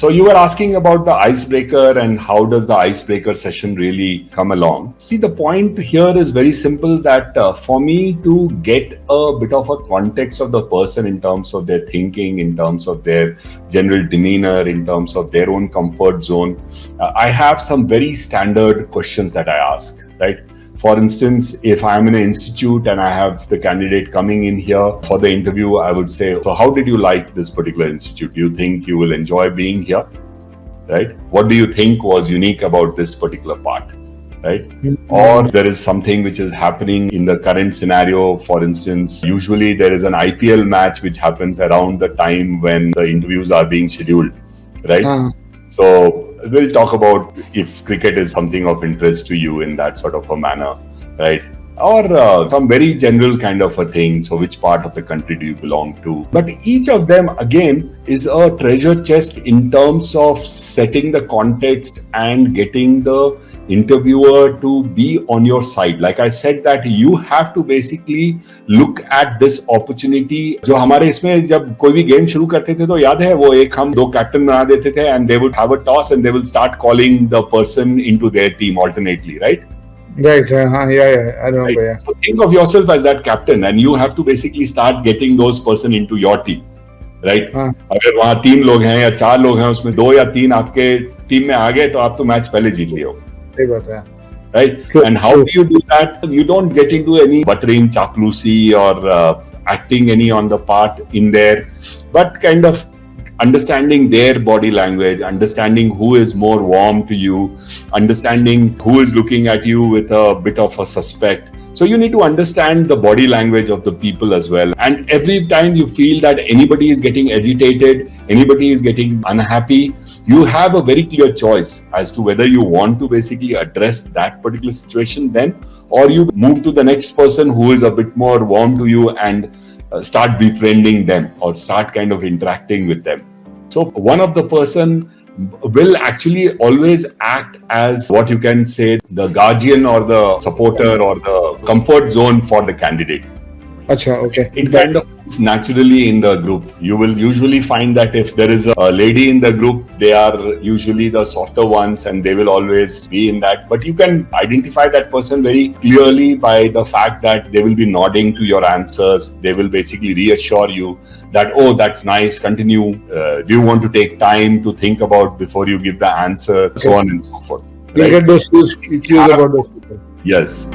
So you were asking about the icebreaker and how does the icebreaker session really come along. See, the point here is very simple that for me to get a bit of a context of the person in terms of their thinking, in terms of their general demeanor, in terms of their own comfort zone, I have some very standard questions that I ask, right? For instance, if I'm in an institute and I have the candidate coming in here for the interview, I would say, so how did you like this particular institute? Do you think you will enjoy being here? Right? What do you think was unique about this particular part? Right? Mm-hmm. Or there is something which is happening in the current scenario. For instance, usually there is an IPL match which happens around the time when the interviews are being scheduled. Right? So we'll talk about if cricket is something of interest to you in that sort of a manner, right? Or some very general kind of a thing. So which part of the country do you belong to? But each of them, again, is a treasure chest in terms of setting the context and getting the interviewer to be on your side. Like I said, that you have to basically look at this opportunity. जो हमारे इसमें जब कोई भी game शुरू करते थे तो याद है वो एक हम दो कैप्टन बना देते थे and they would have a toss and they will start calling the person into their team alternately, right? Right. Yeah. I don't know. Right. Yeah. So think of yourself as that captain and you have to basically start getting those person into your team, right? अगर वहाँ 3 लोग हैं या 4 लोग हैं उसमें 2 या 3 आपके टीम में आ गए तो आप तो मैच पहले जीत लिए हो. सही बात है. Right? And how do you do that? You don't get into any buttering, chaploosi or acting any on the part in there, but kind of understanding their body language, understanding who is more warm to you, understanding who is looking at you with a bit of a suspect. So you need to understand the body language of the people as well. And every time you feel that anybody is getting agitated, anybody is getting unhappy, you have a very clear choice as to whether you want to basically address that particular situation then, or you move to the next person who is a bit more warm to you and start befriending them or start kind of interacting with them. So one of the person will actually always act as what you can say the guardian or the supporter or the comfort zone for the candidate. Achha, okay. It kind of is naturally in the group. You will usually find that if there is a lady in the group, they are usually the softer ones and they will always be in that. But you can identify that person very clearly by the fact that they will be nodding to your answers. They will basically reassure you that, oh, that's nice, continue. Do you want to take time to think about before you give the answer? Okay. So on and so forth. You get those cues about those people. Yes.